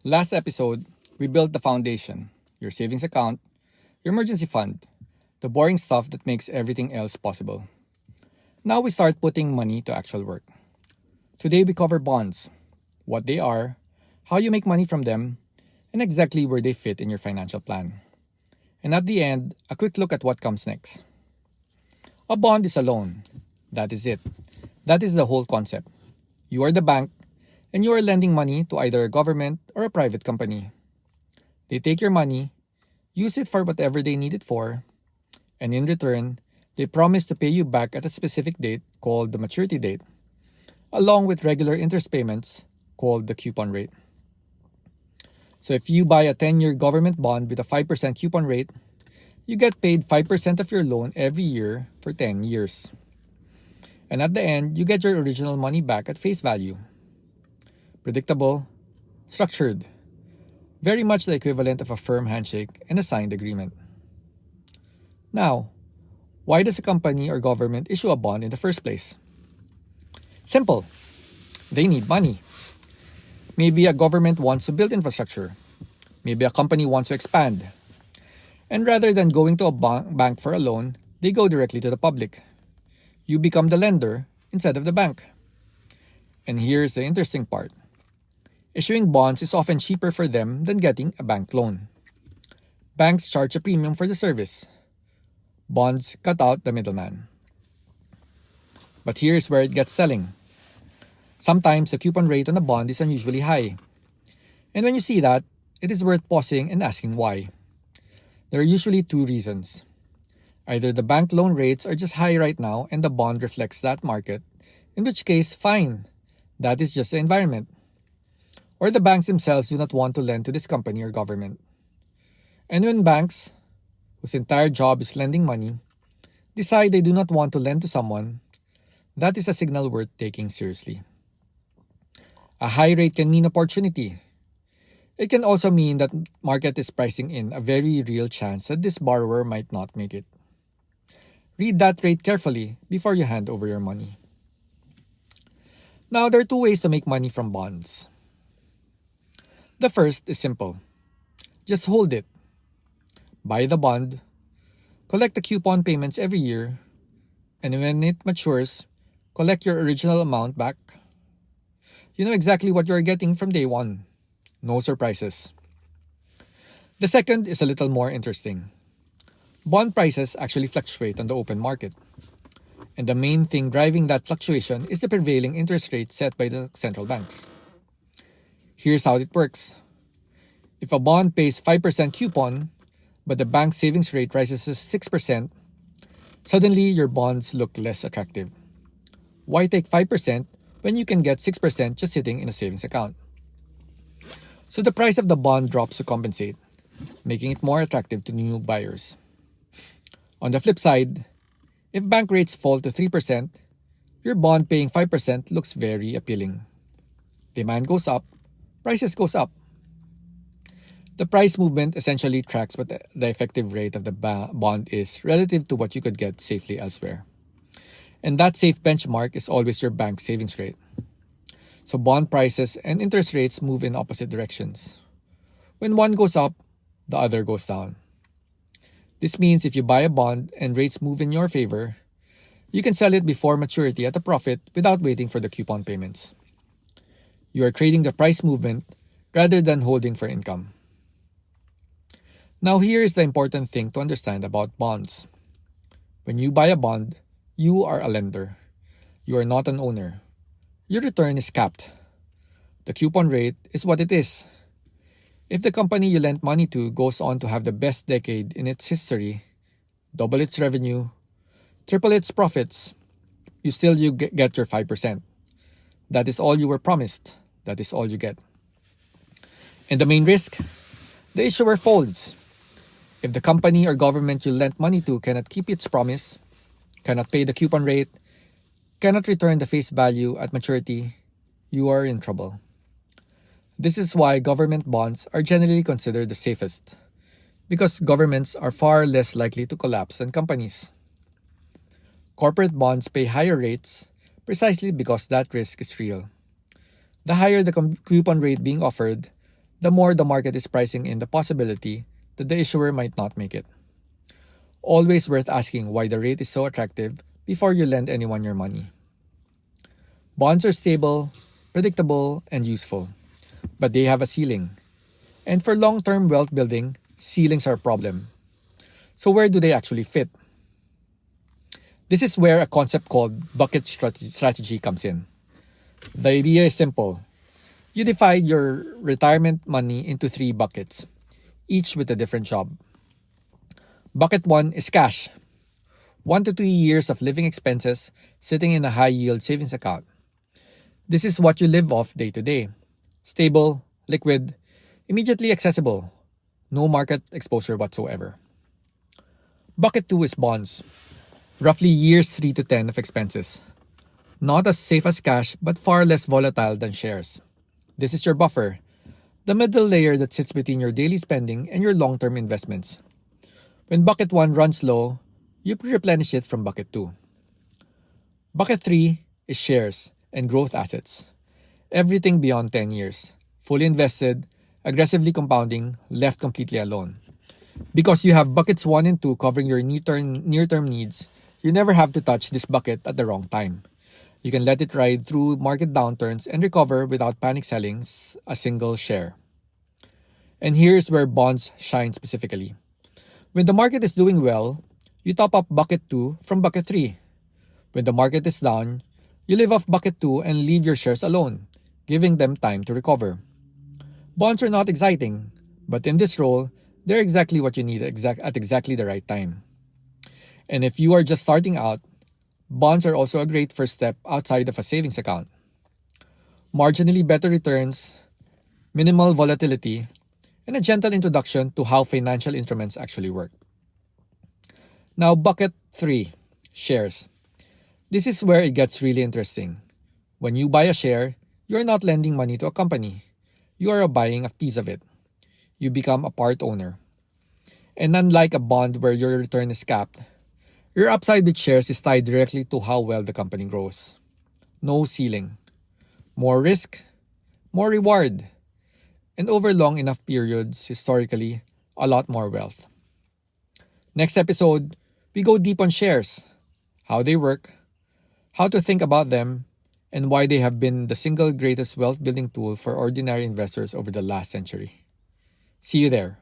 Last episode, we built the foundation, your savings account, your emergency fund, the boring stuff that makes everything else possible. Now we start putting money to actual work. Today we cover bonds, what they are, how you make money from them, and exactly where they fit in your financial plan. And at the end, a quick look at what comes next. A bond is a loan. That is it. That is the whole concept. You are the bank, and you are lending money to either a government or a private company. They take your money, use it for whatever they need it for, and in return, they promise to pay you back at a specific date called the maturity date, along with regular interest payments called the coupon rate. So if you buy a 10-year government bond with a 5% coupon rate, you get paid 5% of your loan every year for 10 years. And at the end, you get your original money back at face value. Predictable, structured, very much the equivalent of a firm handshake and a signed agreement. Now, why does a company or government issue a bond in the first place? Simple. They need money. Maybe a government wants to build infrastructure. Maybe a company wants to expand. And rather than going to a bank for a loan, they go directly to the public. You become the lender instead of the bank. And here's the interesting part. Issuing bonds is often cheaper for them than getting a bank loan. Banks charge a premium for the service. Bonds cut out the middleman. But here's where it gets selling. Sometimes the coupon rate on a bond is unusually high. And when you see that, it is worth pausing and asking why. There are usually two reasons. Either the bank loan rates are just high right now and the bond reflects that market, in which case, fine, that is just the environment. Or the banks themselves do not want to lend to this company or government. And when banks, whose entire job is lending money, decide they do not want to lend to someone, that is a signal worth taking seriously. A high rate can mean opportunity. It can also mean that market is pricing in a very real chance that this borrower might not make it. Read that rate carefully before you hand over your money. Now, there are two ways to make money from bonds. The first is simple. Just hold it. Buy the bond, collect the coupon payments every year, and when it matures, collect your original amount back. You know exactly what you're getting from day one. No surprises. The second is a little more interesting. Bond prices actually fluctuate on the open market. And the main thing driving that fluctuation is the prevailing interest rate set by the central banks. Here's how it works. If a bond pays 5% coupon, but the bank savings rate rises to 6%, suddenly your bonds look less attractive. Why take 5% when you can get 6% just sitting in a savings account? So the price of the bond drops to compensate, making it more attractive to new buyers. On the flip side, if bank rates fall to 3%, your bond paying 5% looks very appealing. Demand goes up, prices goes up. The price movement essentially tracks what the effective rate of the bond is relative to what you could get safely elsewhere. And that safe benchmark is always your bank savings rate. So bond prices and interest rates move in opposite directions. When one goes up, the other goes down. This means if you buy a bond and rates move in your favor, you can sell it before maturity at a profit without waiting for the coupon payments. You are trading the price movement rather than holding for income. Now here is the important thing to understand about bonds. When you buy a bond, you are a lender. You are not an owner. Your return is capped. The coupon rate is what it is. If the company you lent money to goes on to have the best decade in its history, double its revenue, triple its profits, you still get your 5%. That is all you were promised. That is all you get. And the main risk? The issuer folds. If the company or government you lent money to cannot keep its promise, cannot pay the coupon rate, cannot return the face value at maturity, you are in trouble. This is why government bonds are generally considered the safest, because governments are far less likely to collapse than companies. Corporate bonds pay higher rates precisely because that risk is real. The higher the coupon rate being offered, the more the market is pricing in the possibility that the issuer might not make it. Always worth asking why the rate is so attractive before you lend anyone your money. Bonds are stable, predictable, and useful, but they have a ceiling. And for long-term wealth building, ceilings are a problem. So where do they actually fit? This is where a concept called bucket strategy comes in. The idea is simple. You divide your retirement money into 3 buckets, each with a different job. Bucket 1 is cash. 1 to 2 years of living expenses sitting in a high-yield savings account. This is what you live off day to day. Stable, liquid, immediately accessible. No market exposure whatsoever. Bucket 2 is bonds. Roughly years 3 to 10 of expenses. Not as safe as cash, but far less volatile than shares. This is your buffer, the middle layer that sits between your daily spending and your long-term investments. When bucket 1 runs low, you replenish it from bucket 2. Bucket 3 is shares and growth assets. Everything beyond 10 years. Fully invested, aggressively compounding, left completely alone. Because you have buckets 1 and 2 covering your near-term needs, you never have to touch this bucket at the wrong time. You can let it ride through market downturns and recover without panic selling a single share. And here's where bonds shine specifically. When the market is doing well, you top up bucket 2 from bucket 3. When the market is down, you live off bucket 2 and leave your shares alone, giving them time to recover. Bonds are not exciting, but in this role, they're exactly what you need at exactly the right time. And if you are just starting out, bonds are also a great first step outside of a savings account. Marginally better returns, minimal volatility, and a gentle introduction to how financial instruments actually work. Now, bucket 3, shares. This is where it gets really interesting. When you buy a share, you're not lending money to a company. You are buying a piece of it. You become a part owner. And unlike a bond where your return is capped, your upside with shares is tied directly to how well the company grows. No ceiling. More risk, more reward. And over long enough periods, historically, a lot more wealth. Next episode, we go deep on shares, how they work, how to think about them, and why they have been the single greatest wealth building tool for ordinary investors over the last century. See you there.